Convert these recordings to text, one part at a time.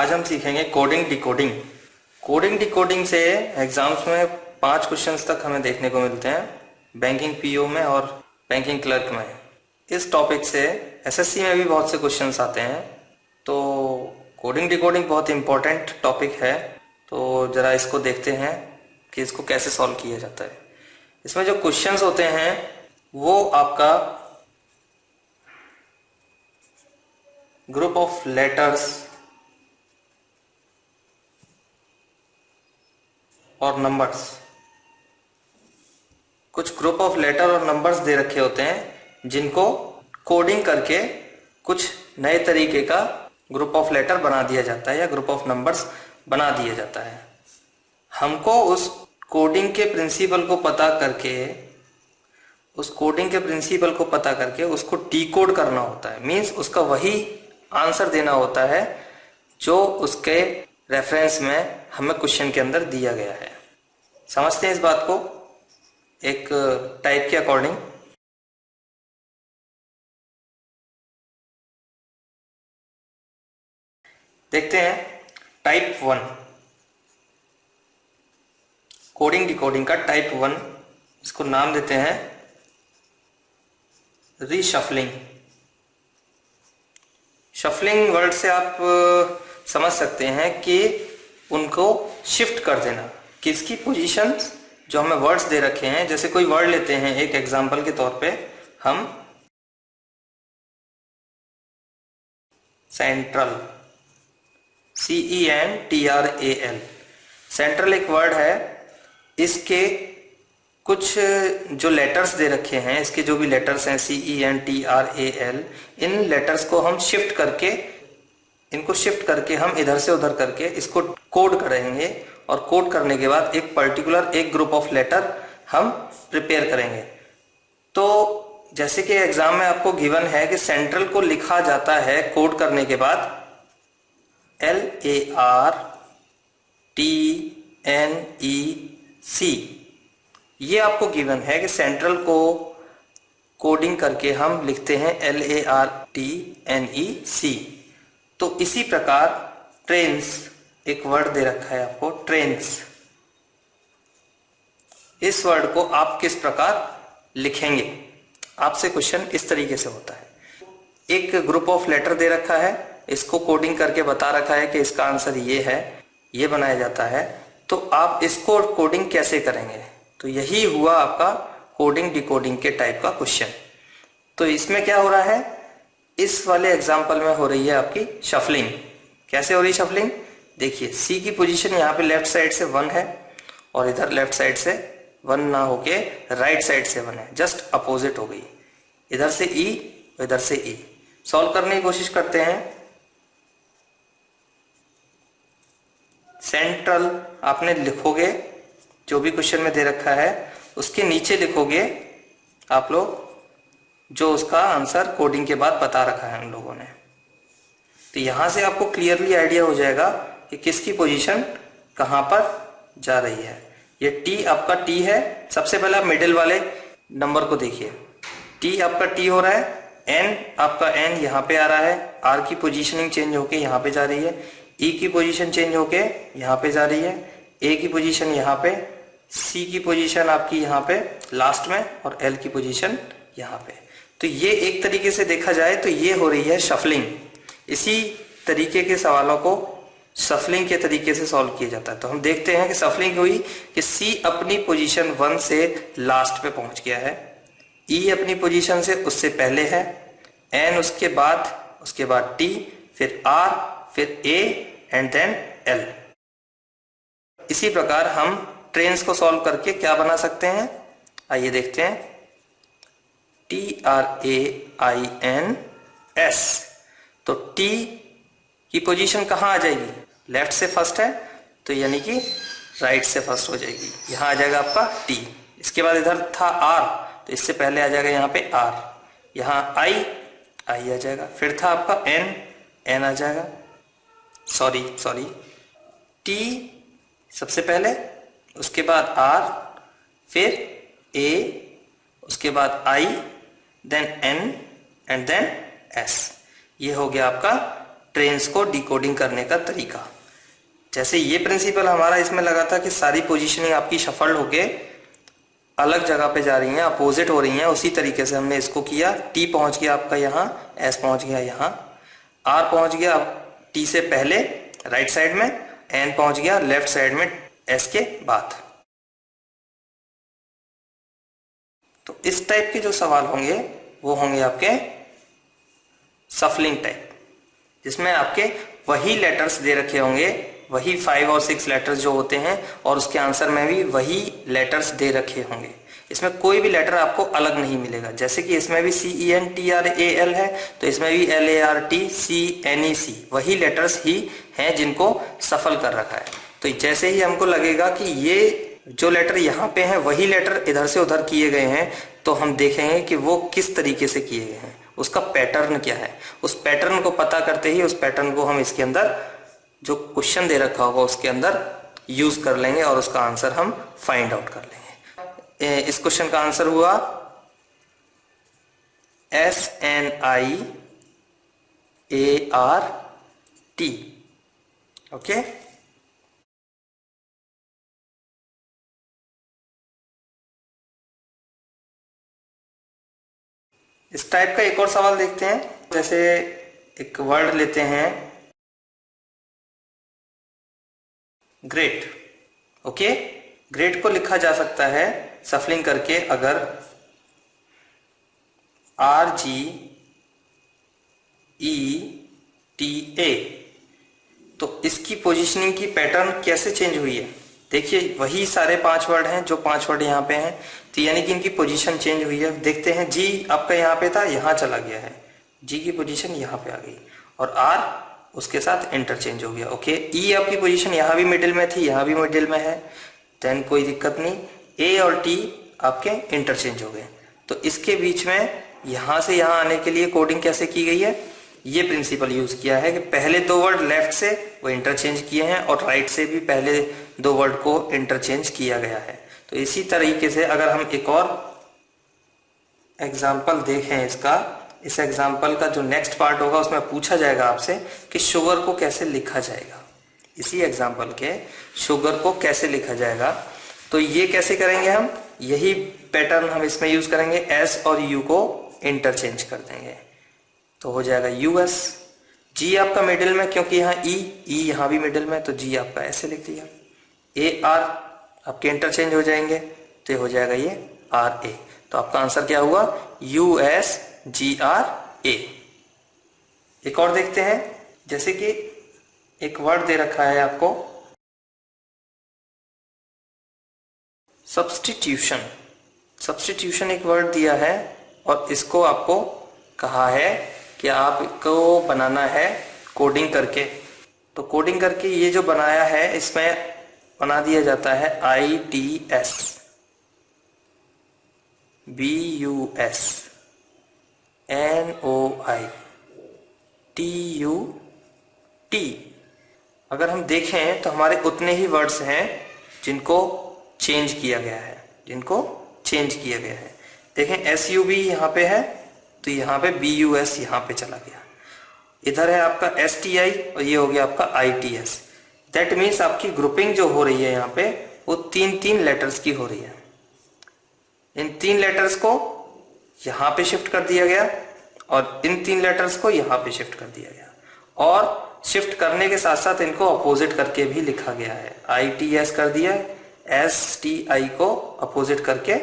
आज हम सीखेंगे कोडिंग डिकोडिंग। कोडिंग डिकोडिंग से एग्जाम्स में 5 क्वेश्चंस तक हमें देखने को मिलते हैं बैंकिंग पीओ में और बैंकिंग क्लर्क में। इस टॉपिक से एसएससी में भी बहुत से क्वेश्चंस आते हैं, तो कोडिंग डिकोडिंग बहुत इंपॉर्टेंट टॉपिक है। तो ज़रा इसको देखते हैं कि इसको कैसे सॉल्व किया जाता है। इसमें जो क्वेश्चंस होते हैं वो आपका ग्रुप ऑफ लेटर्स और नंबर्स, कुछ ग्रुप ऑफ लेटर और नंबर्स दे रखे होते हैं जिनको कोडिंग करके कुछ नए तरीके का ग्रुप ऑफ लेटर बना दिया जाता है या ग्रुप ऑफ नंबर्स बना दिया जाता है। हमको उस कोडिंग के प्रिंसिपल को पता करके उसको डिकोड करना होता है। मीन्स उसका वही आंसर देना होता है जो उसके रेफरेंस में हमें क्वेश्चन के अंदर दिया गया है। समझते हैं इस बात को एक टाइप के अकॉर्डिंग। देखते हैं टाइप 1 कोडिंग डिकोडिंग का टाइप 1, इसको नाम देते हैं रीशफलिंग। शफलिंग वर्ड से आप समझ सकते हैं कि उनको शिफ्ट कर देना, किसकी पोजीशन जो हमें वर्ड्स दे रखे हैं। जैसे कोई वर्ड लेते हैं, एक एग्जांपल के तौर पे हम सेंट्रल, CENTRAL, सेंट्रल एक वर्ड है। इसके कुछ जो लेटर्स दे रखे हैं, इसके जो भी लेटर्स हैं CENTRAL, इन लेटर्स को हम शिफ्ट करके हम इधर से उधर करके इसको कोड करेंगे और कोड करने के बाद एक पर्टिकुलर एक ग्रुप ऑफ लेटर हम प्रिपेयर करेंगे। तो जैसे कि एग्जाम में आपको गिवन है कि सेंट्रल को लिखा जाता है कोड करने के बाद LARTNEC, ये आपको गिवन है कि सेंट्रल को कोडिंग करके हम लिखते हैं LARTNEC। तो इसी प्रकार ट्रेन्स, एक वर्ड दे रखा है आपको ट्रेन्स, इस वर्ड को आप किस प्रकार लिखेंगे, आपसे क्वेश्चन इस तरीके से होता है। एक ग्रुप ऑफ लेटर दे रखा है, इसको कोडिंग करके बता रखा है कि इसका आंसर ये है, ये बनाया जाता है। तो आप इसको कोडिंग कैसे करेंगे? तो यही हुआ आपका कोडिंग डिकोडिंग के टाइप का क्वेश्चन। तो इसमें क्या हो रहा है, इस वाले एग्जांपल में हो रही है आपकी शफलिंग। कैसे हो रही शफलिंग? देखिए, सी की पोजीशन यहाँ पे लेफ्ट साइड से 1 है और इधर लेफ्ट साइड से 1 ना होके राइट साइड से 1 है, जस्ट अपोजिट हो गई। इधर से ई, इधर से ई। सॉल्व करने की कोशिश करते हैं। सेंट्रल आपने लिखोगे, जो भी क्वेश्चन में दे रखा है उसके नीचे लिखोगे आप लोग जो उसका आंसर कोडिंग के बाद बता रखा है हम लोगों ने। तो यहां से आपको क्लियरली आइडिया हो जाएगा कि किसकी पोजीशन कहां पर जा रही है। ये टी आपका टी है। सबसे पहले आप मिडिल वाले नंबर को देखिए, टी आपका टी हो रहा है, एन आपका एन यहाँ पे आ रहा है, आर की पोजीशनिंग चेंज होके यहाँ पे जा रही है, ई की पोजीशन चेंज होके यहाँ पे जा रही है, ए की पोजीशन यहाँ पे, सी की पोजीशन आपकी यहाँ पे लास्ट में और एल की पोजीशन यहाँ पे। तो ये एक तरीके से देखा जाए तो ये हो रही है शफलिंग। इसी तरीके के सवालों को शफलिंग के तरीके से सॉल्व किया जाता है। तो हम देखते हैं कि शफलिंग हुई कि सी अपनी पोजीशन 1 से लास्ट पे पहुंच गया है, ई अपनी पोजीशन से उससे पहले है, एन उसके बाद टी, फिर आर, फिर ए एंड देन एल। इसी प्रकार हम ट्रेन्स को सॉल्व करके क्या बना सकते हैं, आइए देखते हैं। TRAINS, तो टी की पोजीशन कहां आ जाएगी? लेफ्ट से फर्स्ट है तो यानी कि राइट से फर्स्ट हो जाएगी। यहां आ जाएगा आपका टी। इसके बाद इधर था आर, तो इससे पहले आ जाएगा यहाँ पे आर। यहाँ आई आ जाएगा। फिर था आपका एन आ जाएगा। सॉरी, टी सबसे पहले, उसके बाद आर, फिर ए, उसके बाद I, then N and then S. ये हो गया आपका ट्रेन्स को डिकोडिंग करने का तरीका। जैसे ये प्रिंसिपल हमारा इसमें लगा था कि सारी पोजीशनिंग आपकी शफल्ड होके अलग जगह पे जा रही हैं, अपोजिट हो रही हैं, उसी तरीके से हमने इसको किया। टी पहुंच गया आपका यहाँ, एस पहुंच गया यहाँ, आर पहुंच गया टी से पहले राइट साइड में, एन पहुंच गया लेफ्ट साइड में एस के बाद। तो इस टाइप के जो सवाल होंगे वो होंगे आपके सफलिंग टाइप, जिसमें आपके वही लेटर्स दे रखे होंगे, वही 5 और 6 लेटर्स जो होते हैं, और उसके आंसर में भी वही लेटर्स दे रखे होंगे। इसमें कोई भी लेटर आपको अलग नहीं मिलेगा। जैसे कि इसमें भी CENTRAL है, तो इसमें भी LARTCNEC वही लेटर्स ही हैं जिनको सफल कर रखा है। तो जैसे ही हमको लगेगा कि ये जो लेटर यहाँ पे हैं वही लेटर इधर से उधर किए गए हैं, तो हम देखेंगे कि वो किस तरीके से किए गए हैं, उसका पैटर्न क्या है। उस पैटर्न को पता करते ही उस पैटर्न को हम इसके अंदर जो क्वेश्चन दे रखा होगा उसके अंदर यूज कर लेंगे और उसका आंसर हम फाइंड आउट कर लेंगे। इस क्वेश्चन का आंसर हुआ SNIART। ओके, इस टाइप का एक और सवाल देखते हैं। जैसे एक वर्ड लेते हैं ग्रेट। ओके, ग्रेट को लिखा जा सकता है सफलिंग करके, अगर RGETA। तो इसकी पोजीशनिंग की पैटर्न कैसे चेंज हुई है, देखिए वही सारे 5 वर्ड हैं जो 5 वर्ड यहाँ पे हैं, तो यानी कि इनकी पोजीशन चेंज हुई है। देखते हैं, जी आपका यहाँ पे था, यहाँ चला गया है, जी की पोजीशन यहाँ पे आ गई, और आर उसके साथ इंटरचेंज हो गया। ओके, ई आपकी पोजीशन यहाँ भी मिडिल में थी, यहाँ भी मिडिल में है, देन कोई दिक्कत नहीं। ए और टी आपके इंटरचेंज हो गए। तो इसके बीच में यहाँ से यहाँ आने के लिए कोडिंग कैसे की गई है, ये प्रिंसिपल यूज किया है कि पहले 2 वर्ड लेफ्ट से वो इंटरचेंज किए हैं और राइट से भी पहले 2 वर्ड को इंटरचेंज किया गया है। तो इसी तरीके से अगर हम एक और एग्जाम्पल देखें इसका, इस एग्जाम्पल का जो नेक्स्ट पार्ट होगा उसमें पूछा जाएगा आपसे कि शुगर को कैसे लिखा जाएगा। इसी एग्जाम्पल के शुगर को कैसे लिखा जाएगा, तो ये कैसे करेंगे हम, यही पैटर्न हम इसमें यूज करेंगे। एस और यू को इंटरचेंज कर देंगे, तो हो जाएगा US। जी आपका मिडिल में, क्योंकि यहाँ ई यहाँ भी मिडिल में, तो जी आपका ऐसे लिख दिया। AR आपके इंटरचेंज हो जाएंगे, तो हो जाएगा ये RA। तो आपका आंसर क्या हुआ, USGRA। एक और देखते हैं, जैसे कि एक वर्ड दे रखा है आपको सब्स्टिट्यूशन। सब्स्टिट्यूशन एक वर्ड दिया है और इसको आपको कहा है कि आपको बनाना है कोडिंग करके। तो कोडिंग करके ये जो बनाया है इसमें बना दिया जाता है ITS BUS NOI TUT। अगर हम देखें तो हमारे उतने ही वर्ड्स हैं जिनको चेंज किया गया है, देखें SUB यहाँ पे है, तो यहाँ पे BUS यहाँ पे चला गया। इधर है आपका STI और ये हो गया आपका ITS। दैट मीन्स आपकी ग्रुपिंग जो हो रही है यहाँ पे वो 3-3 लेटर्स की हो रही है। इन 3 लेटर्स को यहाँ पे शिफ्ट कर दिया गया और इन 3 लेटर्स को यहाँ पे शिफ्ट कर दिया गया, और शिफ्ट करने के साथ साथ इनको अपोजिट करके भी लिखा गया है। ITS कर दिया, STI को अपोजिट करके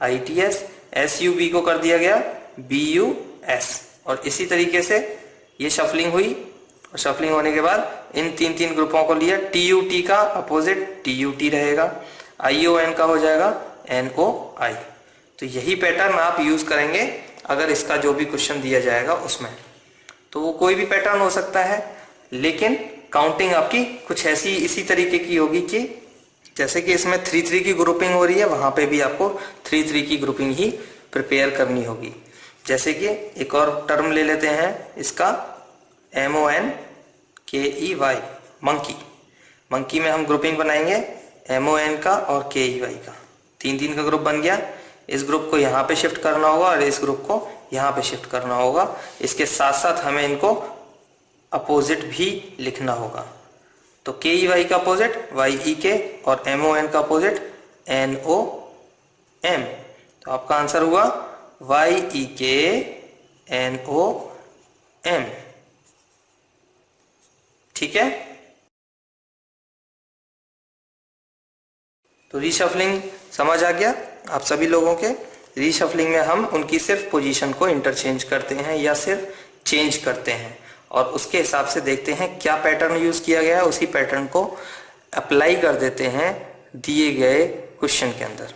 ITS, SUB को कर दिया गया BUS, और इसी तरीके से ये शफलिंग हुई, और शफलिंग होने के बाद इन 3-3 ग्रुपों को लिया। TUT का अपोजिट TUT रहेगा, ION का हो जाएगा NOI। तो यही पैटर्न आप यूज करेंगे अगर इसका जो भी क्वेश्चन दिया जाएगा उसमें। तो वो कोई भी पैटर्न हो सकता है, लेकिन काउंटिंग आपकी कुछ ऐसी इसी तरीके की होगी कि जैसे कि इसमें 3-3 की ग्रुपिंग हो रही है, वहां पे भी आपको 3-3 की ग्रुपिंग ही प्रिपेयर करनी होगी। जैसे कि एक और टर्म ले लेते हैं इसका MONKEY मंकी। मंकी में हम ग्रुपिंग बनाएंगे MON का और KEY का, 3-3 का ग्रुप बन गया। इस ग्रुप को यहाँ पे शिफ्ट करना होगा और इस ग्रुप को यहाँ पे शिफ्ट करना होगा। इसके साथ साथ हमें इनको अपोजिट भी लिखना होगा। तो के ई वाई का अपोजिट वाई ई के और एम ओ एन का अपोजिट एन ओ एम। तो आपका आंसर हुआ वाई ई के एन ओ एम। ठीक है, तो रीशफलिंग समझ आ गया आप सभी लोगों के। रीशफलिंग में हम उनकी सिर्फ पोजीशन को इंटरचेंज करते हैं या सिर्फ चेंज करते हैं और उसके हिसाब से देखते हैं क्या पैटर्न यूज किया गया है, उसी पैटर्न को अप्लाई कर देते हैं दिए गए क्वेश्चन के अंदर।